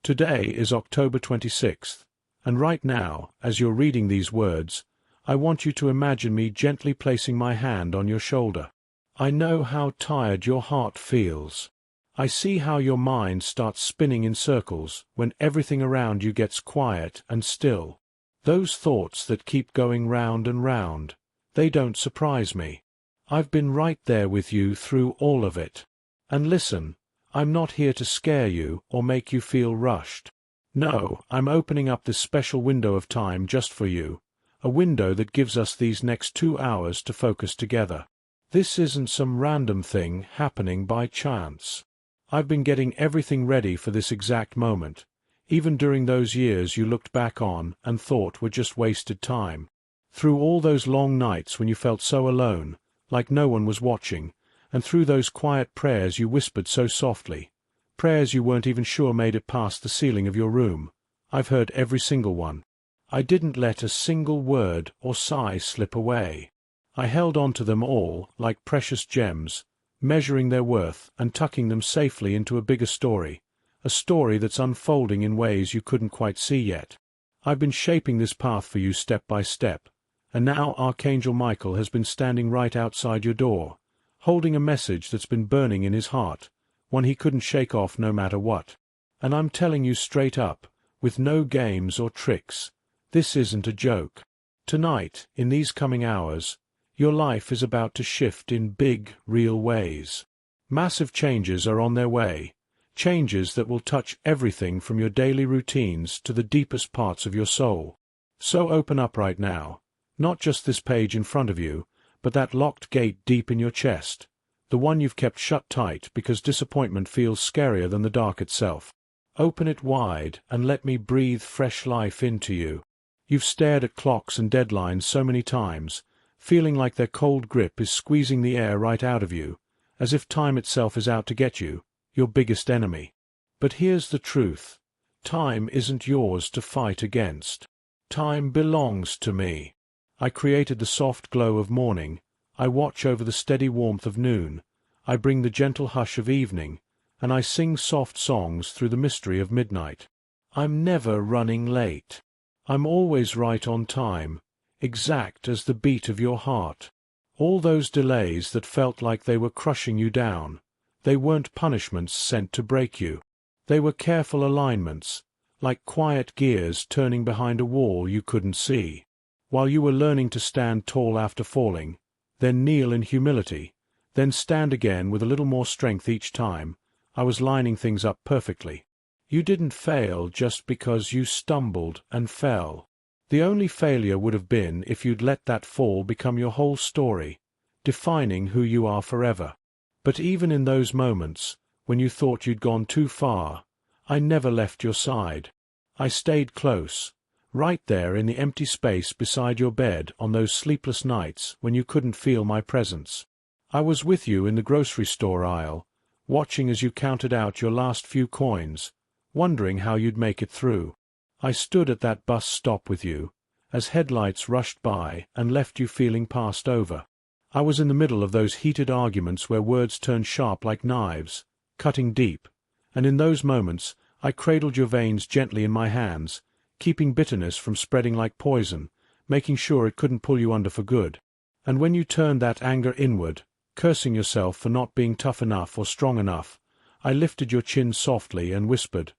Today is October 26th, and right now, as you're reading these words, I want you to imagine me gently placing my hand on your shoulder. I know how tired your heart feels. I see how your mind starts spinning in circles when everything around you gets quiet and still. Those thoughts that keep going round and round, they don't surprise me. I've been right there with you through all of it. And listen, I'm not here to scare you or make you feel rushed. No, I'm opening up this special window of time just for you, a window that gives us these next 2 hours to focus together. This isn't some random thing happening by chance. I've been getting everything ready for this exact moment, even during those years you looked back on and thought were just wasted time. Through all those long nights when you felt so alone, like no one was watching, and through those quiet prayers you whispered so softly, prayers you weren't even sure made it past the ceiling of your room, I've heard every single one. I didn't let a single word or sigh slip away. I held on to them all like precious gems, measuring their worth and tucking them safely into a bigger story, a story that's unfolding in ways you couldn't quite see yet. I've been shaping this path for you step by step, and now Archangel Michael has been standing right outside your door, holding a message that's been burning in his heart, one he couldn't shake off no matter what. And I'm telling you straight up, with no games or tricks, this isn't a joke. Tonight, in these coming hours, your life is about to shift in big, real ways. Massive changes are on their way, changes that will touch everything from your daily routines to the deepest parts of your soul. So open up right now, not just this page in front of you, but that locked gate deep in your chest, the one you've kept shut tight because disappointment feels scarier than the dark itself. Open it wide and let me breathe fresh life into you. You've stared at clocks and deadlines so many times, feeling like their cold grip is squeezing the air right out of you, as if time itself is out to get you, your biggest enemy. But here's the truth. Time isn't yours to fight against. Time belongs to me. I created the soft glow of morning, I watch over the steady warmth of noon, I bring the gentle hush of evening, and I sing soft songs through the mystery of midnight. I'm never running late. I'm always right on time, exact as the beat of your heart. All those delays that felt like they were crushing you down, they weren't punishments sent to break you. They were careful alignments, like quiet gears turning behind a wall you couldn't see. While you were learning to stand tall after falling, then kneel in humility, then stand again with a little more strength each time, I was lining things up perfectly. You didn't fail just because you stumbled and fell. The only failure would have been if you'd let that fall become your whole story, defining who you are forever. But even in those moments, when you thought you'd gone too far, I never left your side. I stayed close, right there in the empty space beside your bed on those sleepless nights when you couldn't feel my presence. I was with you in the grocery store aisle, watching as you counted out your last few coins, wondering how you'd make it through. I stood at that bus stop with you, as headlights rushed by and left you feeling passed over. I was in the middle of those heated arguments where words turned sharp like knives, cutting deep, and in those moments I cradled your veins gently in my hands, keeping bitterness from spreading like poison, making sure it couldn't pull you under for good. And when you turned that anger inward, cursing yourself for not being tough enough or strong enough, I lifted your chin softly and whispered,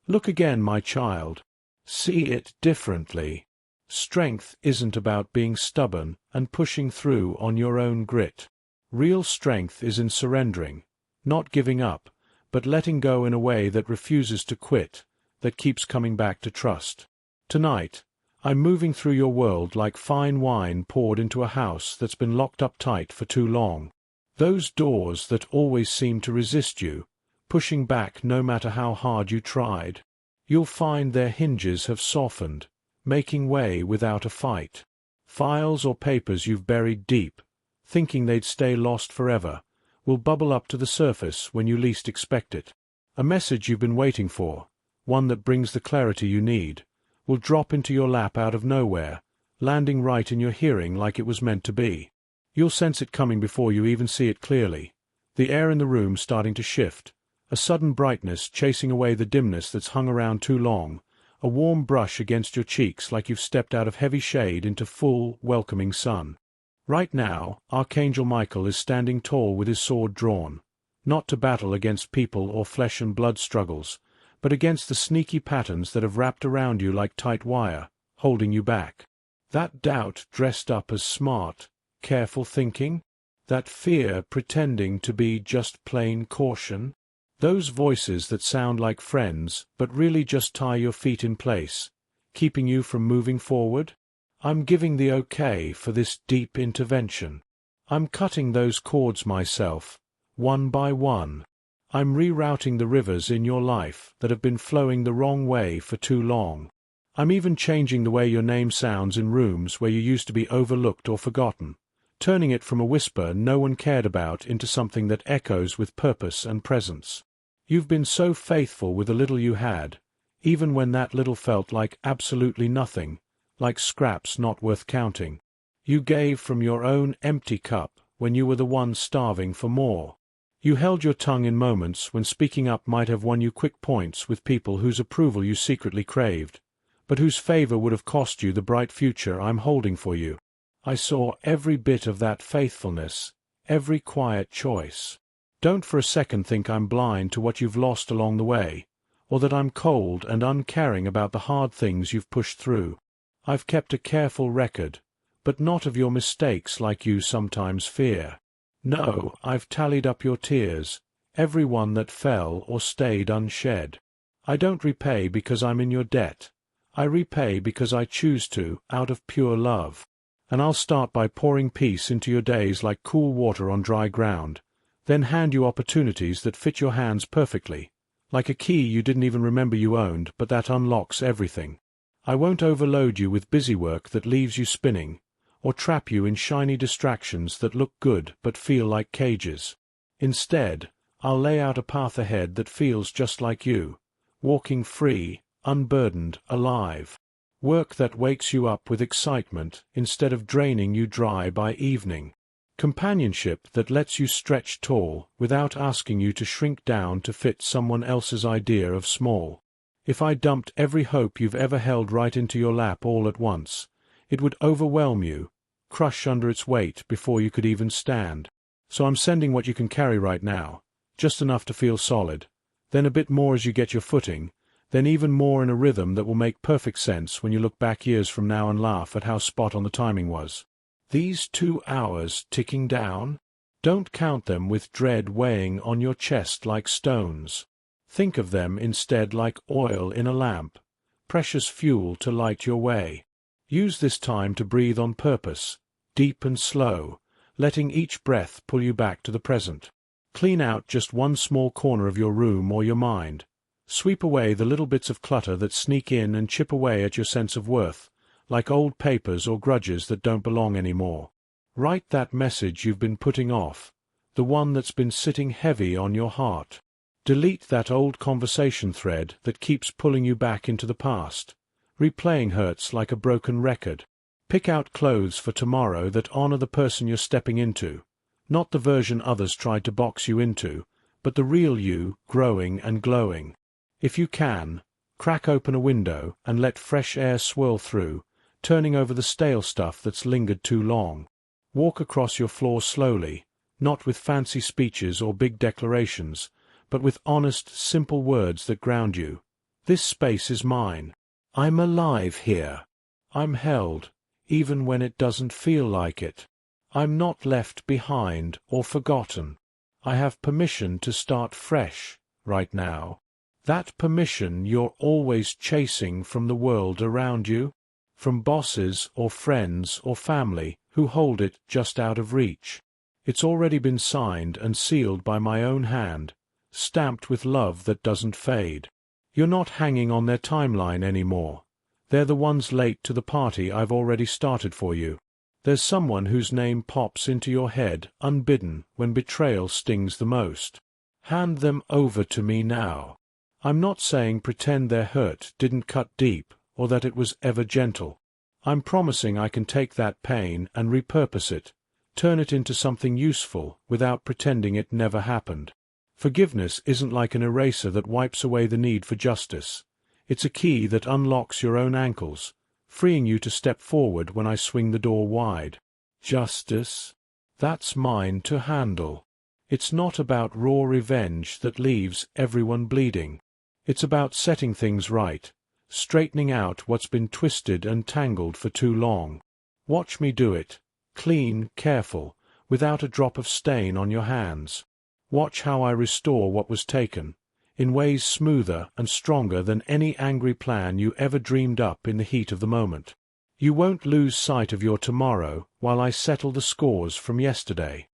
"Look again, my child. See it differently. Strength isn't about being stubborn and pushing through on your own grit. Real strength is in surrendering, not giving up, but letting go in a way that refuses to quit, that keeps coming back to trust. Tonight, I'm moving through your world like fine wine poured into a house that's been locked up tight for too long. Those doors that always seem to resist you, pushing back no matter how hard you tried. You'll find their hinges have softened, making way without a fight. Files or papers you've buried deep, thinking they'd stay lost forever, will bubble up to the surface when you least expect it. A message you've been waiting for, one that brings the clarity you need, will drop into your lap out of nowhere, landing right in your hearing like it was meant to be. You'll sense it coming before you even see it clearly, the air in the room starting to shift, a sudden brightness chasing away the dimness that's hung around too long, a warm brush against your cheeks like you've stepped out of heavy shade into full, welcoming sun. Right now, Archangel Michael is standing tall with his sword drawn, not to battle against people or flesh and blood struggles, but against the sneaky patterns that have wrapped around you like tight wire, holding you back. That doubt dressed up as smart, careful thinking? That fear pretending to be just plain caution? Those voices that sound like friends but really just tie your feet in place, keeping you from moving forward? I'm giving the okay for this deep intervention. I'm cutting those cords myself, one by one. I'm rerouting the rivers in your life that have been flowing the wrong way for too long. I'm even changing the way your name sounds in rooms where you used to be overlooked or forgotten, turning it from a whisper no one cared about into something that echoes with purpose and presence. You've been so faithful with the little you had, even when that little felt like absolutely nothing, like scraps not worth counting. You gave from your own empty cup when you were the one starving for more. You held your tongue in moments when speaking up might have won you quick points with people whose approval you secretly craved, but whose favor would have cost you the bright future I'm holding for you. I saw every bit of that faithfulness, every quiet choice. Don't for a second think I'm blind to what you've lost along the way, or that I'm cold and uncaring about the hard things you've pushed through. I've kept a careful record, but not of your mistakes like you sometimes fear. No, I've tallied up your tears, every one that fell or stayed unshed. I don't repay because I'm in your debt. I repay because I choose to, out of pure love. And I'll start by pouring peace into your days like cool water on dry ground, then hand you opportunities that fit your hands perfectly, like a key you didn't even remember you owned, but that unlocks everything. I won't overload you with busy work that leaves you spinning, or trap you in shiny distractions that look good but feel like cages. Instead, I'll lay out a path ahead that feels just like you, walking free, unburdened, alive. Work that wakes you up with excitement instead of draining you dry by evening. Companionship that lets you stretch tall without asking you to shrink down to fit someone else's idea of small. If I dumped every hope you've ever held right into your lap all at once, it would overwhelm you, crush under its weight before you could even stand. So I'm sending what you can carry right now, just enough to feel solid, then a bit more as you get your footing, then even more in a rhythm that will make perfect sense when you look back years from now and laugh at how spot on the timing was. These 2 hours ticking down? Don't count them with dread weighing on your chest like stones. Think of them instead like oil in a lamp, precious fuel to light your way. Use this time to breathe on purpose, deep and slow, letting each breath pull you back to the present. Clean out just one small corner of your room or your mind. Sweep away the little bits of clutter that sneak in and chip away at your sense of worth, like old papers or grudges that don't belong anymore. Write that message you've been putting off, the one that's been sitting heavy on your heart. Delete that old conversation thread that keeps pulling you back into the past. Replaying hurts like a broken record. Pick out clothes for tomorrow that honor the person you're stepping into, not the version others tried to box you into, but the real you, growing and glowing. If you can, crack open a window and let fresh air swirl through, turning over the stale stuff that's lingered too long. Walk across your floor slowly, not with fancy speeches or big declarations, but with honest, simple words that ground you. This space is mine. I'm alive here. I'm held, even when it doesn't feel like it. I'm not left behind or forgotten. I have permission to start fresh, right now. That permission you're always chasing from the world around you, from bosses or friends or family who hold it just out of reach. It's already been signed and sealed by my own hand, stamped with love that doesn't fade. You're not hanging on their timeline anymore. They're the ones late to the party I've already started for you. There's someone whose name pops into your head unbidden when betrayal stings the most. Hand them over to me now. I'm not saying pretend their hurt didn't cut deep or that it was ever gentle. I'm promising I can take that pain and repurpose it, turn it into something useful without pretending it never happened. Forgiveness isn't like an eraser that wipes away the need for justice. It's a key that unlocks your own ankles, freeing you to step forward when I swing the door wide. Justice? That's mine to handle. It's not about raw revenge that leaves everyone bleeding. It's about setting things right, straightening out what's been twisted and tangled for too long. Watch me do it, clean, careful, without a drop of stain on your hands. Watch how I restore what was taken, in ways smoother and stronger than any angry plan you ever dreamed up in the heat of the moment. You won't lose sight of your tomorrow while I settle the scores from yesterday.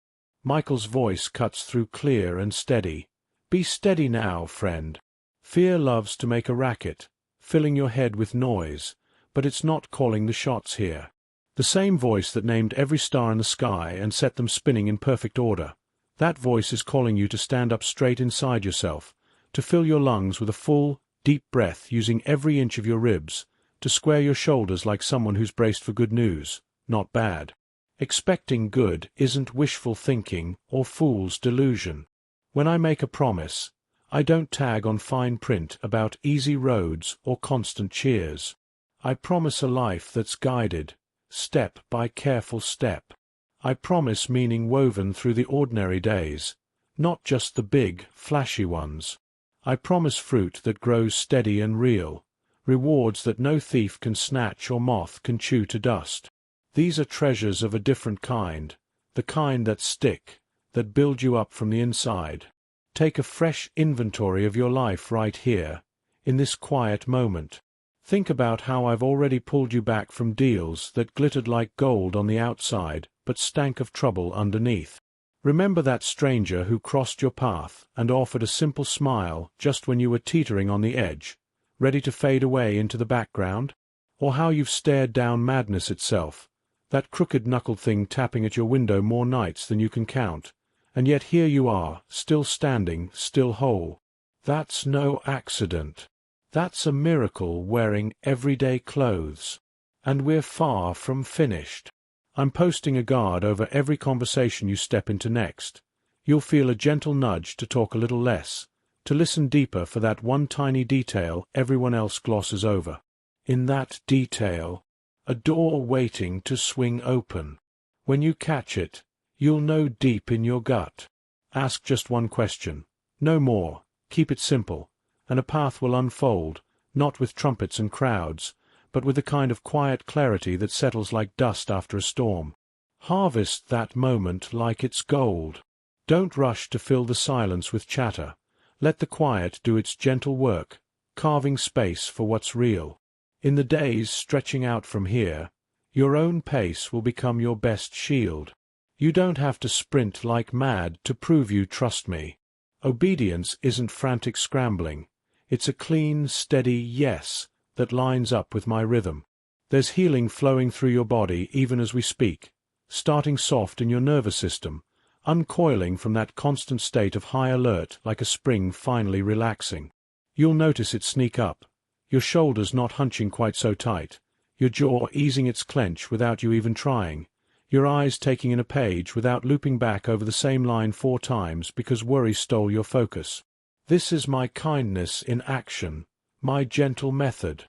Michael's voice cuts through clear and steady. Be steady now, friend. Fear loves to make a racket, filling your head with noise, but it's not calling the shots here. The same voice that named every star in the sky and set them spinning in perfect order. That voice is calling you to stand up straight inside yourself, to fill your lungs with a full, deep breath using every inch of your ribs, to square your shoulders like someone who's braced for good news, not bad. Expecting good isn't wishful thinking or fool's delusion. When I make a promise, I don't tag on fine print about easy roads or constant cheers. I promise a life that's guided, step by careful step. I promise meaning woven through the ordinary days, not just the big, flashy ones. I promise fruit that grows steady and real, rewards that no thief can snatch or moth can chew to dust. These are treasures of a different kind, the kind that stick, that build you up from the inside. Take a fresh inventory of your life right here, in this quiet moment. Think about how I've already pulled you back from deals that glittered like gold on the outside but stank of trouble underneath. Remember that stranger who crossed your path and offered a simple smile just when you were teetering on the edge, ready to fade away into the background? Or how you've stared down madness itself, that crooked-knuckled thing tapping at your window more nights than you can count, and yet here you are, still standing, still whole. That's no accident. That's a miracle wearing everyday clothes. And we're far from finished. I'm posting a guard over every conversation you step into next. You'll feel a gentle nudge to talk a little less, to listen deeper for that one tiny detail everyone else glosses over. In that detail, a door waiting to swing open. When you catch it, you'll know deep in your gut. Ask just one question. No more. Keep it simple. And a path will unfold, not with trumpets and crowds, but with the kind of quiet clarity that settles like dust after a storm. Harvest that moment like it's gold. Don't rush to fill the silence with chatter. Let the quiet do its gentle work, carving space for what's real. In the days stretching out from here, your own pace will become your best shield. You don't have to sprint like mad to prove you trust me. Obedience isn't frantic scrambling. It's a clean, steady yes that lines up with my rhythm. There's healing flowing through your body even as we speak, starting soft in your nervous system, uncoiling from that constant state of high alert like a spring finally relaxing. You'll notice it sneak up, your shoulders not hunching quite so tight, your jaw easing its clench without you even trying, your eyes taking in a page without looping back over the same line 4 times because worry stole your focus. This is my kindness in action, my gentle method.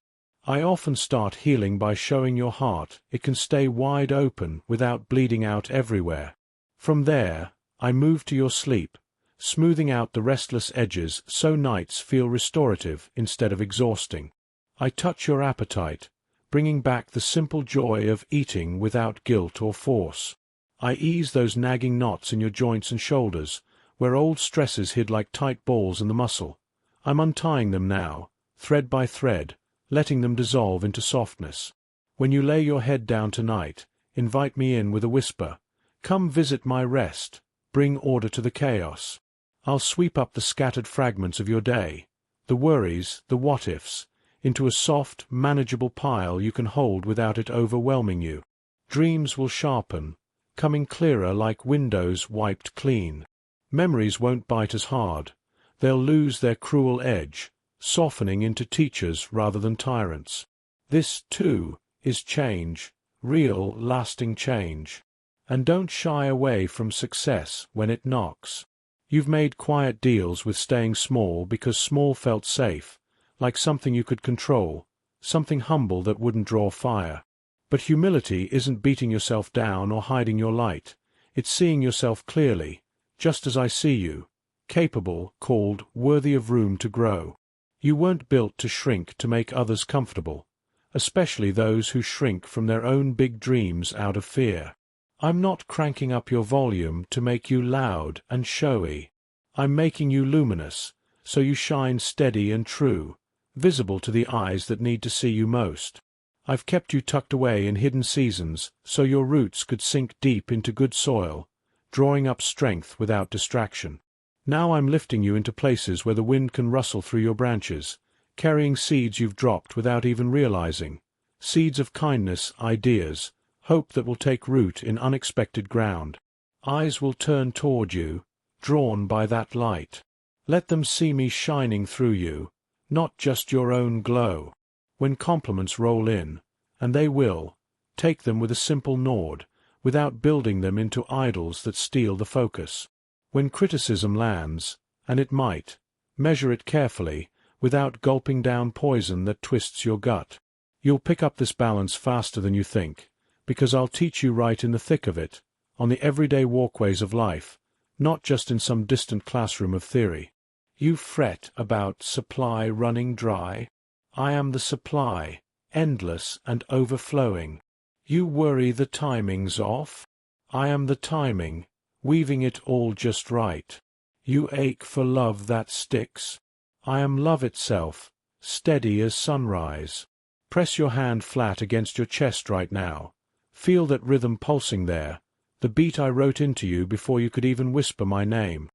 I often start healing by showing your heart it can stay wide open without bleeding out everywhere. From there, I move to your sleep, smoothing out the restless edges so nights feel restorative instead of exhausting. I touch your appetite, bringing back the simple joy of eating without guilt or force. I ease those nagging knots in your joints and shoulders, where old stresses hid like tight balls in the muscle. I'm untying them now, thread by thread, letting them dissolve into softness. When you lay your head down tonight, invite me in with a whisper. Come visit my rest, bring order to the chaos. I'll sweep up the scattered fragments of your day, the worries, the what-ifs, into a soft, manageable pile you can hold without it overwhelming you. Dreams will sharpen, coming clearer like windows wiped clean. Memories won't bite as hard. They'll lose their cruel edge, softening into teachers rather than tyrants. This, too, is change, real, lasting change. And don't shy away from success when it knocks. You've made quiet deals with staying small because small felt safe, like something you could control, something humble that wouldn't draw fire. But humility isn't beating yourself down or hiding your light. It's seeing yourself clearly, just as I see you, capable, called, worthy of room to grow. You weren't built to shrink to make others comfortable, especially those who shrink from their own big dreams out of fear. I'm not cranking up your volume to make you loud and showy. I'm making you luminous, so you shine steady and true, visible to the eyes that need to see you most. I've kept you tucked away in hidden seasons so your roots could sink deep into good soil, drawing up strength without distraction. Now I'm lifting you into places where the wind can rustle through your branches, carrying seeds you've dropped without even realizing, seeds of kindness, ideas, hope that will take root in unexpected ground. Eyes will turn toward you, drawn by that light. Let them see me shining through you, not just your own glow. When compliments roll in, and they will, take them with a simple nod, without building them into idols that steal the focus. When criticism lands, and it might, measure it carefully, without gulping down poison that twists your gut. You'll pick up this balance faster than you think, because I'll teach you right in the thick of it, on the everyday walkways of life, not just in some distant classroom of theory. You fret about supply running dry. I am the supply, endless and overflowing. You worry the timing's off. I am the timing, weaving it all just right. You ache for love that sticks. I am love itself, steady as sunrise. Press your hand flat against your chest right now. Feel that rhythm pulsing there, the beat I wrote into you before you could even whisper my name.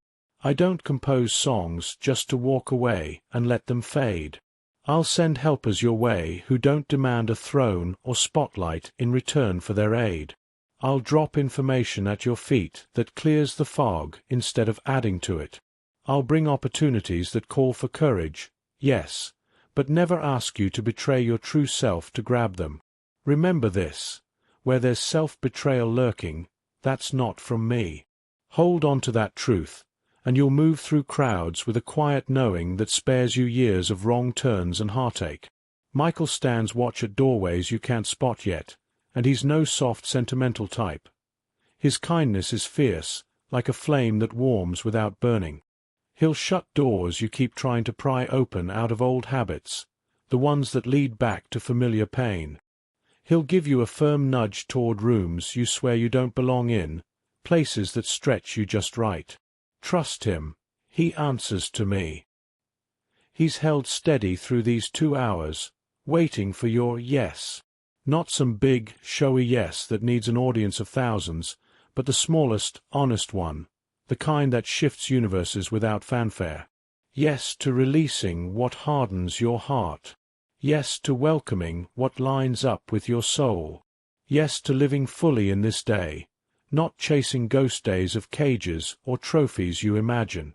I don't compose songs just to walk away and let them fade. I'll send helpers your way who don't demand a throne or spotlight in return for their aid. I'll drop information at your feet that clears the fog instead of adding to it. I'll bring opportunities that call for courage, yes, but never ask you to betray your true self to grab them. Remember this. Where there's self-betrayal lurking, that's not from me. Hold on to that truth, and you'll move through crowds with a quiet knowing that spares you years of wrong turns and heartache. Michael stands watch at doorways you can't spot yet, and he's no soft sentimental type. His kindness is fierce, like a flame that warms without burning. He'll shut doors you keep trying to pry open out of old habits, the ones that lead back to familiar pain. He'll give you a firm nudge toward rooms you swear you don't belong in, places that stretch you just right. Trust him. He answers to me. He's held steady through these 2 hours, waiting for your yes. Not some big, showy yes that needs an audience of thousands, but the smallest, honest one, the kind that shifts universes without fanfare. Yes to releasing what hardens your heart. Yes to welcoming what lines up with your soul. Yes to living fully in this day, not chasing ghost days of cages or trophies you imagine.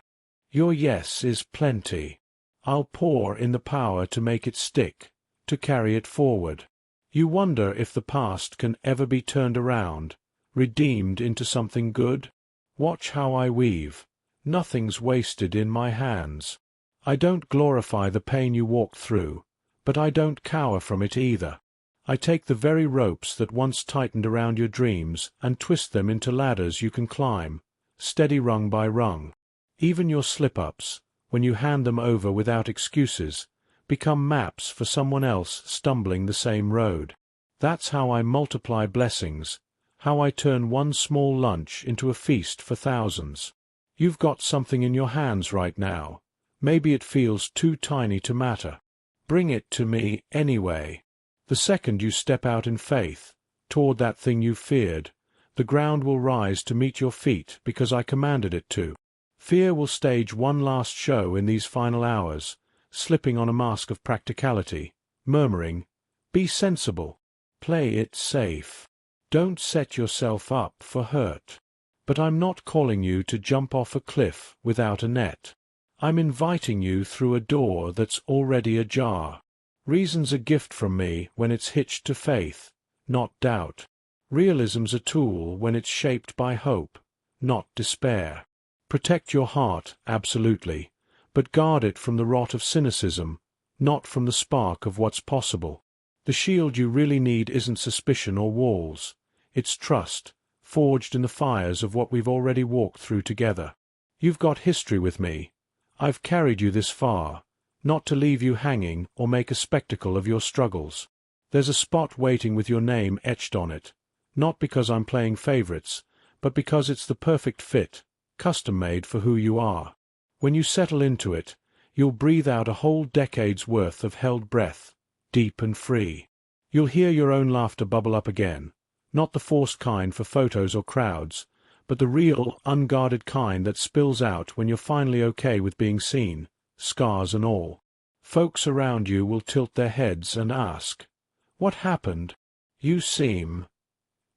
Your yes is plenty. I'll pour in the power to make it stick, to carry it forward. You wonder if the past can ever be turned around, redeemed into something good? Watch how I weave. Nothing's wasted in my hands. I don't glorify the pain you walked through, but I don't cower from it either. I take the very ropes that once tightened around your dreams and twist them into ladders you can climb, steady rung by rung. Even your slip-ups, when you hand them over without excuses, become maps for someone else stumbling the same road. That's how I multiply blessings, how I turn one small lunch into a feast for thousands. You've got something in your hands right now. Maybe it feels too tiny to matter. Bring it to me anyway. The second you step out in faith, toward that thing you feared, the ground will rise to meet your feet because I commanded it to. Fear will stage one last show in these final hours, slipping on a mask of practicality, murmuring, "Be sensible. Play it safe. Don't set yourself up for hurt." But I'm not calling you to jump off a cliff without a net. I'm inviting you through a door that's already ajar. Reason's a gift from me when it's hitched to faith, not doubt. Realism's a tool when it's shaped by hope, not despair. Protect your heart, absolutely, but guard it from the rot of cynicism, not from the spark of what's possible. The shield you really need isn't suspicion or walls. It's trust, forged in the fires of what we've already walked through together. You've got history with me. I've carried you this far, not to leave you hanging or make a spectacle of your struggles. There's a spot waiting with your name etched on it, not because I'm playing favorites, but because it's the perfect fit, custom-made for who you are. When you settle into it, you'll breathe out a whole decade's worth of held breath, deep and free. You'll hear your own laughter bubble up again, not the forced kind for photos or crowds, but the real, unguarded kind that spills out when you're finally okay with being seen, scars and all. Folks around you will tilt their heads and ask, "What happened? You seem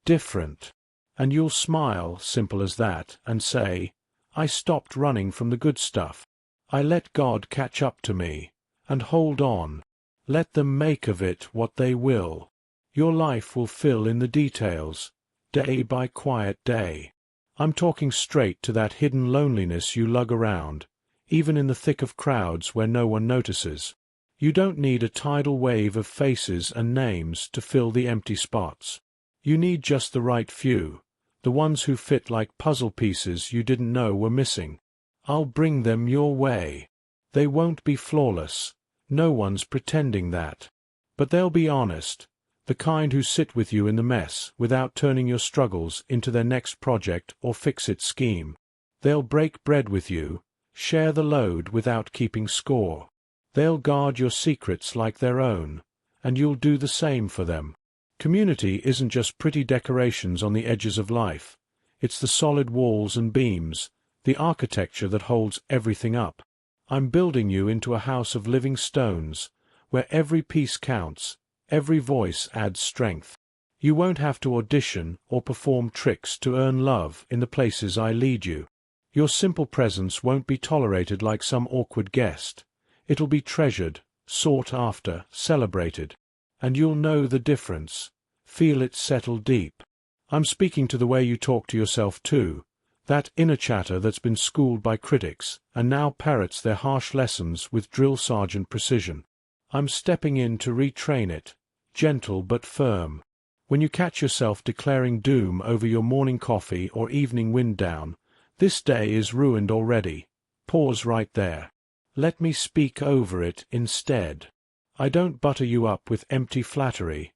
different." And you'll smile, simple as that, and say, "I stopped running from the good stuff. I let God catch up to me. And hold on. Let them make of it what they will. Your life will fill in the details, day by quiet day." I'm talking straight to that hidden loneliness you lug around, even in the thick of crowds where no one notices. You don't need a tidal wave of faces and names to fill the empty spots. You need just the right few, the ones who fit like puzzle pieces you didn't know were missing. I'll bring them your way. They won't be flawless. No one's pretending that. But they'll be honest, the kind who sit with you in the mess without turning your struggles into their next project or fix-it scheme. They'll break bread with you, share the load without keeping score. They'll guard your secrets like their own, and you'll do the same for them. Community isn't just pretty decorations on the edges of life. It's the solid walls and beams, the architecture that holds everything up. I'm building you into a house of living stones, where every piece counts, every voice adds strength. You won't have to audition or perform tricks to earn love in the places I lead you. Your simple presence won't be tolerated like some awkward guest. It'll be treasured, sought after, celebrated. And you'll know the difference, feel it settle deep. I'm speaking to the way you talk to yourself too, that inner chatter that's been schooled by critics and now parrots their harsh lessons with drill sergeant precision. I'm stepping in to retrain it, gentle but firm. When you catch yourself declaring doom over your morning coffee or evening wind down, this day is ruined already. Pause right there. Let me speak over it instead. I don't butter you up with empty flattery.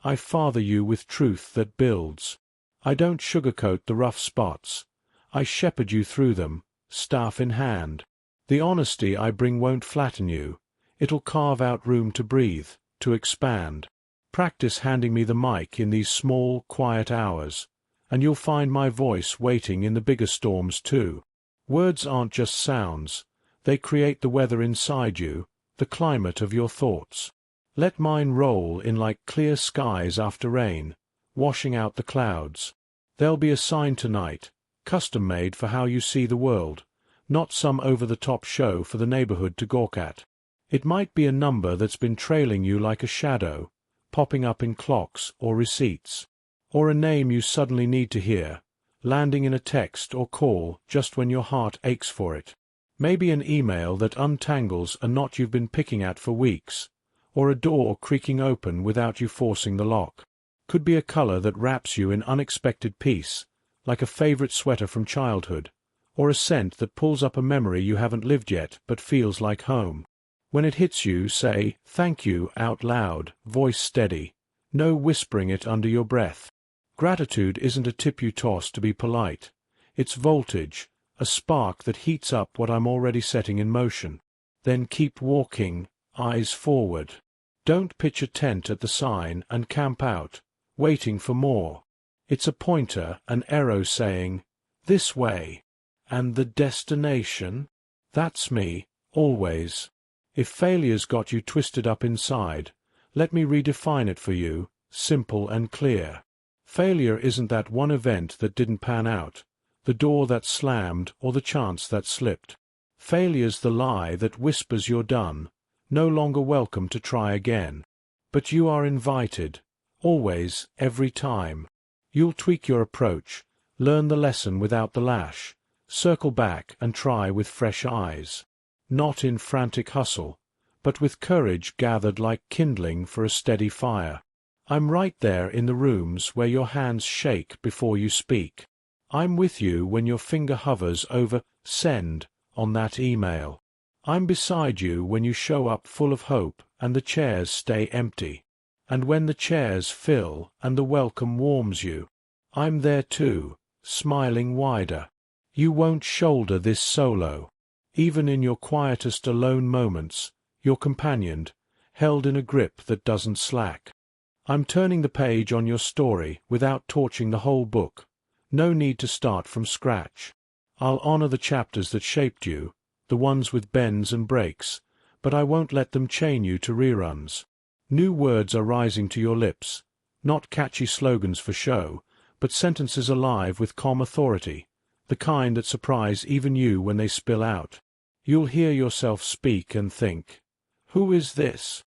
I father you with truth that builds. I don't sugarcoat the rough spots. I shepherd you through them, staff in hand. The honesty I bring won't flatten you. It'll carve out room to breathe, to expand. Practice handing me the mic in these small, quiet hours, and you'll find my voice waiting in the bigger storms too. Words aren't just sounds. They create the weather inside you, the climate of your thoughts. Let mine roll in like clear skies after rain, washing out the clouds. There'll be a sign tonight, custom-made for how you see the world, not some over-the-top show for the neighborhood to gawk at. It might be a number that's been trailing you like a shadow, popping up in clocks or receipts. Or a name you suddenly need to hear, landing in a text or call just when your heart aches for it. Maybe an email that untangles a knot you've been picking at for weeks, or a door creaking open without you forcing the lock. Could be a color that wraps you in unexpected peace, like a favorite sweater from childhood, or a scent that pulls up a memory you haven't lived yet but feels like home. When it hits you, say, "Thank you," out loud, voice steady, no whispering it under your breath. Gratitude isn't a tip you toss to be polite. It's voltage, a spark that heats up what I'm already setting in motion. Then keep walking, eyes forward. Don't pitch a tent at the sign and camp out, waiting for more. It's a pointer, an arrow saying, "This way." And the destination? That's me, always. If failure's got you twisted up inside, let me redefine it for you, simple and clear. Failure isn't that one event that didn't pan out, the door that slammed or the chance that slipped. Failure's the lie that whispers you're done, no longer welcome to try again. But you are invited, always, every time. You'll tweak your approach, learn the lesson without the lash, Circle back and try with fresh eyes. Not in frantic hustle, but with courage gathered like kindling for a steady fire. I'm right there in the rooms where your hands shake before you speak. I'm with you when your finger hovers over "send" on that email. I'm beside you when you show up full of hope and the chairs stay empty. And when the chairs fill and the welcome warms you, I'm there too, smiling wider. You won't shoulder this solo. Even in your quietest alone moments, you're companioned, held in a grip that doesn't slack. I'm turning the page on your story without torching the whole book. No need to start from scratch. I'll honor the chapters that shaped you, the ones with bends and breaks, but I won't let them chain you to reruns. New words are rising to your lips, not catchy slogans for show, but sentences alive with calm authority, the kind that surprise even you when they spill out. You'll hear yourself speak and think, "Who is this?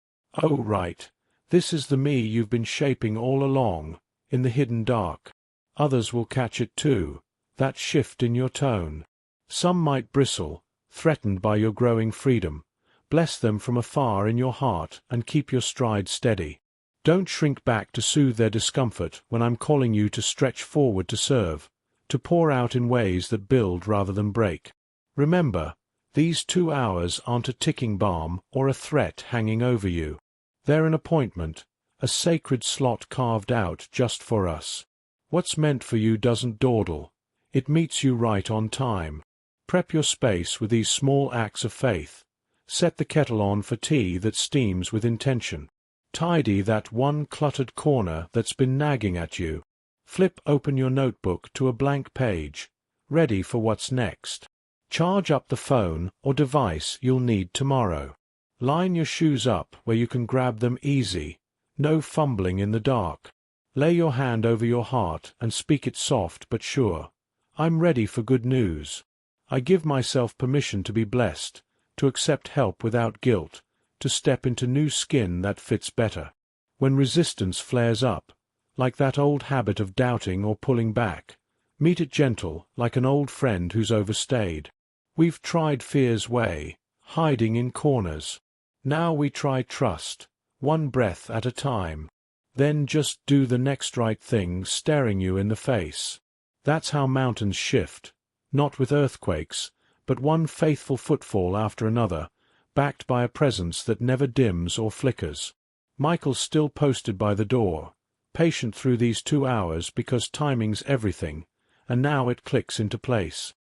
Oh, right. This is the me you've been shaping all along, in the hidden dark." Others will catch it too, that shift in your tone. Some might bristle, threatened by your growing freedom. Bless them from afar in your heart and keep your stride steady. Don't shrink back to soothe their discomfort when I'm calling you to stretch forward to serve, to pour out in ways that build rather than break. Remember, these 2 hours aren't a ticking bomb or a threat hanging over you. They're an appointment, a sacred slot carved out just for us. What's meant for you doesn't dawdle. It meets you right on time. Prep your space with these small acts of faith. Set the kettle on for tea that steams with intention. Tidy that one cluttered corner that's been nagging at you. Flip open your notebook to a blank page, ready for what's next. Charge up the phone or device you'll need tomorrow. Line your shoes up where you can grab them easy, no fumbling in the dark. Lay your hand over your heart and speak it soft but sure. I'm ready for good news. I give myself permission to be blessed, to accept help without guilt, to step into new skin that fits better. When resistance flares up, like that old habit of doubting or pulling back, meet it gentle, like an old friend who's overstayed. We've tried fear's way, hiding in corners. Now we try trust, one breath at a time. Then just do the next right thing staring you in the face. That's how mountains shift, not with earthquakes, but one faithful footfall after another, backed by a presence that never dims or flickers. Michael's still posted by the door, patient through these 2 hours because timing's everything, and now it clicks into place.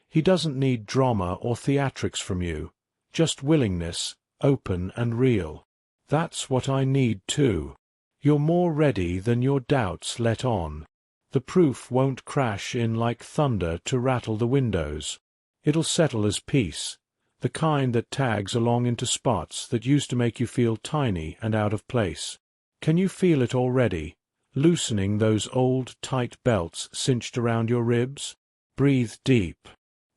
He doesn't need drama or theatrics from you, just willingness, open and real. That's what I need too. You're more ready than your doubts let on. The proof won't crash in like thunder to rattle the windows. It'll settle as peace, the kind that tags along into spots that used to make you feel tiny and out of place. Can you feel it already, loosening those old tight belts cinched around your ribs? Breathe deep.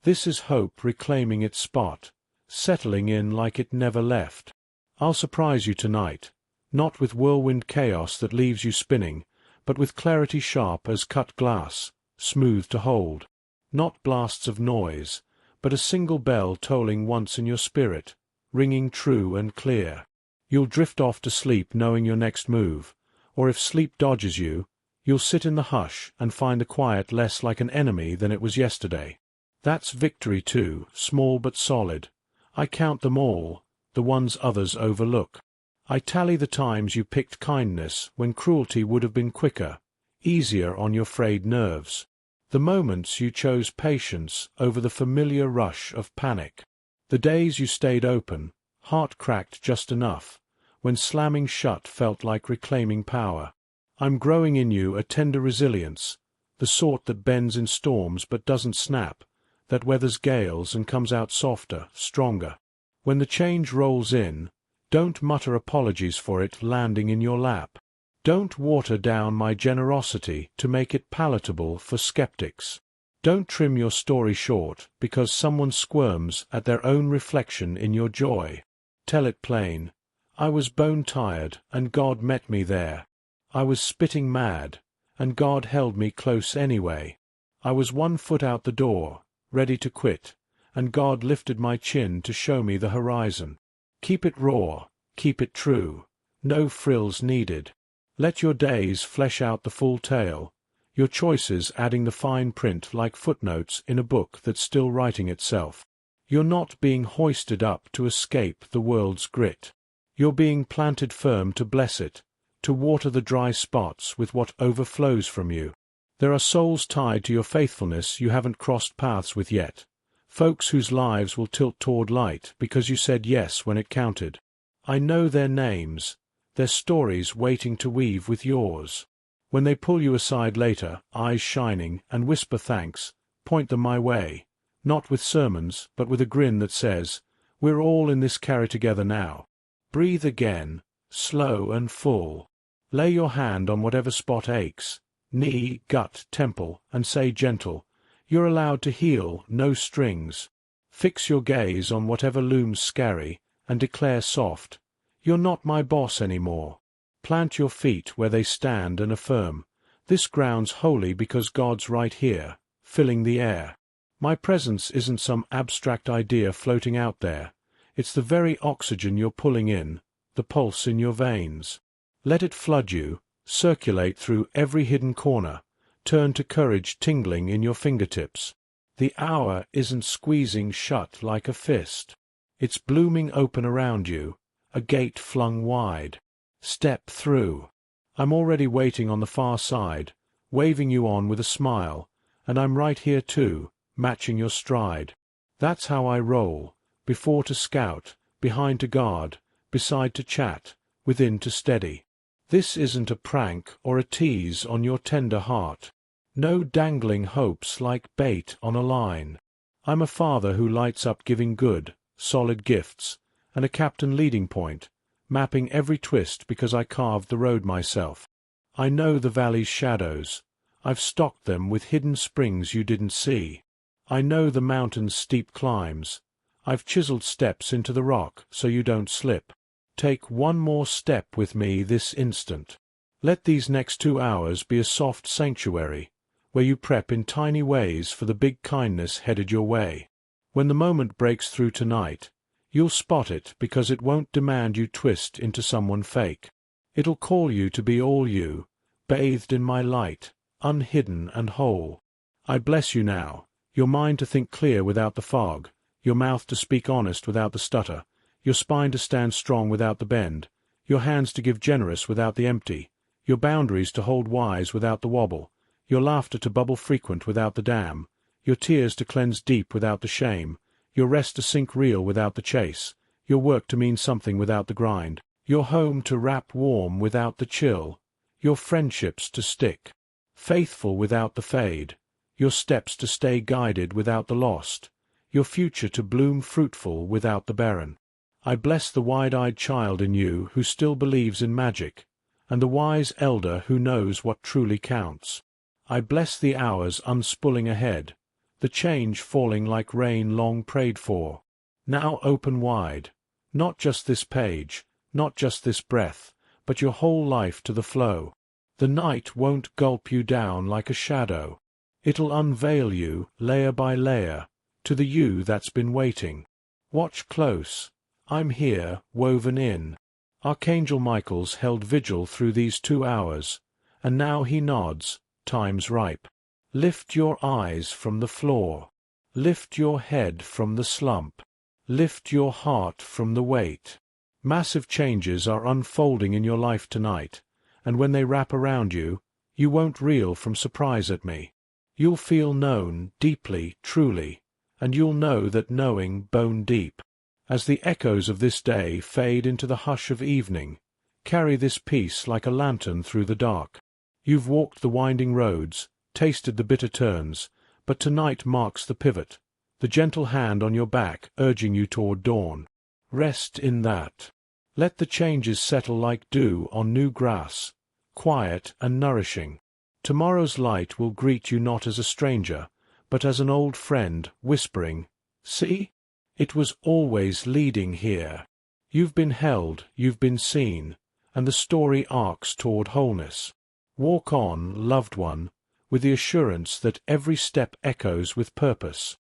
This is hope reclaiming its spot, settling in like it never left. I'll surprise you tonight, not with whirlwind chaos that leaves you spinning, but with clarity sharp as cut glass, smooth to hold. Not blasts of noise, but a single bell tolling once in your spirit, ringing true and clear. You'll drift off to sleep knowing your next move, or if sleep dodges you, you'll sit in the hush and find the quiet less like an enemy than it was yesterday. That's victory too, small but solid. I count them all, the ones others overlook. I tally the times you picked kindness when cruelty would have been quicker, easier on your frayed nerves. The moments you chose patience over the familiar rush of panic. The days you stayed open, heart cracked just enough, when slamming shut felt like reclaiming power. I'm growing in you a tender resilience, the sort that bends in storms but doesn't snap, that weathers gales and comes out softer, stronger. When the change rolls in, don't mutter apologies for it landing in your lap. Don't water down my generosity to make it palatable for skeptics. Don't trim your story short because someone squirms at their own reflection in your joy. Tell it plain. I was bone-tired, and God met me there. I was spitting mad, and God held me close anyway. I was 1 foot out the door, ready to quit, and God lifted my chin to show me the horizon. Keep it raw, keep it true, no frills needed. Let your days flesh out the full tale, your choices adding the fine print like footnotes in a book that's still writing itself. You're not being hoisted up to escape the world's grit. You're being planted firm to bless it, to water the dry spots with what overflows from you. There are souls tied to your faithfulness you haven't crossed paths with yet, folks whose lives will tilt toward light because you said yes when it counted. I know their names, their stories waiting to weave with yours. When they pull you aside later, eyes shining, and whisper thanks, point them my way, not with sermons, but with a grin that says, "We're all in this carry together now." Breathe again, slow and full. Lay your hand on whatever spot aches, knee, gut, temple, and say gentle, "You're allowed to heal, no strings." Fix your gaze on whatever looms scary, and declare soft, "You're not my boss anymore." Plant your feet where they stand and affirm, "This ground's holy because God's right here, filling the air." My presence isn't some abstract idea floating out there. It's the very oxygen you're pulling in, the pulse in your veins. Let it flood you, circulate through every hidden corner, turn to courage tingling in your fingertips. The hour isn't squeezing shut like a fist. It's blooming open around you, a gate flung wide. Step through. I'm already waiting on the far side, waving you on with a smile, and I'm right here too, matching your stride. That's how I roll, before to scout, behind to guard, beside to chat, within to steady. This isn't a prank or a tease on your tender heart. No dangling hopes like bait on a line. I'm a father who lights up giving good, solid gifts, and a captain leading point, mapping every twist because I carved the road myself. I know the valley's shadows. I've stocked them with hidden springs you didn't see. I know the mountain's steep climbs. I've chiseled steps into the rock so you don't slip. Take one more step with me this instant. Let these next 2 hours be a soft sanctuary, where you prep in tiny ways for the big kindness headed your way. When the moment breaks through tonight, you'll spot it because it won't demand you twist into someone fake. It'll call you to be all you, bathed in my light, unhidden and whole. I bless you now, your mind to think clear without the fog, your mouth to speak honest without the stutter, your spine to stand strong without the bend, your hands to give generous without the empty, your boundaries to hold wise without the wobble, your laughter to bubble frequent without the dam, your tears to cleanse deep without the shame, your rest to sink real without the chase, your work to mean something without the grind, your home to wrap warm without the chill, your friendships to stick, faithful without the fade, your steps to stay guided without the lost, your future to bloom fruitful without the barren. I bless the wide-eyed child in you who still believes in magic, and the wise elder who knows what truly counts. I bless the hours unspooling ahead, the change falling like rain long prayed for. Now open wide, not just this page, not just this breath, but your whole life to the flow. The night won't gulp you down like a shadow. It'll unveil you, layer by layer, to the you that's been waiting. Watch close. I'm here, woven in. Archangel Michael's held vigil through these 2 hours, and now he nods, time's ripe. Lift your eyes from the floor. Lift your head from the slump. Lift your heart from the weight. Massive changes are unfolding in your life tonight, and when they wrap around you, you won't reel from surprise at me. You'll feel known, deeply, truly, and you'll know that knowing bone deep. As the echoes of this day fade into the hush of evening, carry this peace like a lantern through the dark. You've walked the winding roads, tasted the bitter turns, but tonight marks the pivot, the gentle hand on your back urging you toward dawn. Rest in that. Let the changes settle like dew on new grass, quiet and nourishing. Tomorrow's light will greet you not as a stranger, but as an old friend, whispering, "See? It was always leading here." You've been held, you've been seen, and the story arcs toward wholeness. Walk on, loved one, with the assurance that every step echoes with purpose.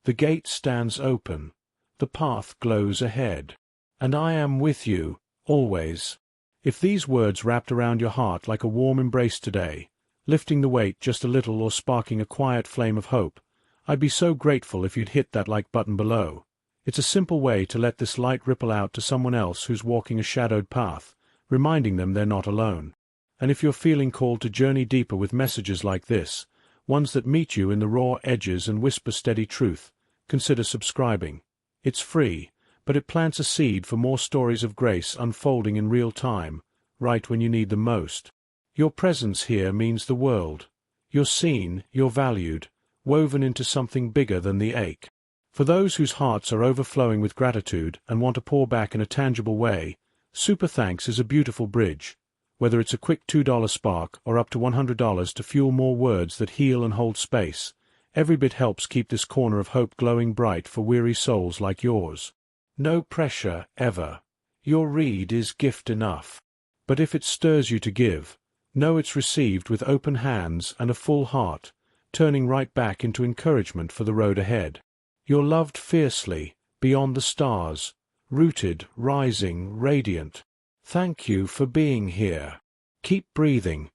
The gate stands open. The path glows ahead. And I am with you, always. If these words wrapped around your heart like a warm embrace today, lifting the weight just a little or sparking a quiet flame of hope, I'd be so grateful if you'd hit that like button below. It's a simple way to let this light ripple out to someone else who's walking a shadowed path, reminding them they're not alone. And if you're feeling called to journey deeper with messages like this, ones that meet you in the raw edges and whisper steady truth, consider subscribing. It's free, but it plants a seed for more stories of grace unfolding in real time, right when you need them most. Your presence here means the world. You're seen, you're valued, woven into something bigger than the ache. For those whose hearts are overflowing with gratitude and want to pour back in a tangible way, Super Thanks is a beautiful bridge. Whether it's a quick $2 spark or up to $100 to fuel more words that heal and hold space, every bit helps keep this corner of hope glowing bright for weary souls like yours. No pressure, ever. Your read is gift enough. But if it stirs you to give, know it's received with open hands and a full heart, turning right back into encouragement for the road ahead. You're loved fiercely, beyond the stars, rooted, rising, radiant. Thank you for being here. Keep breathing.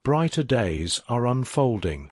Brighter days are unfolding.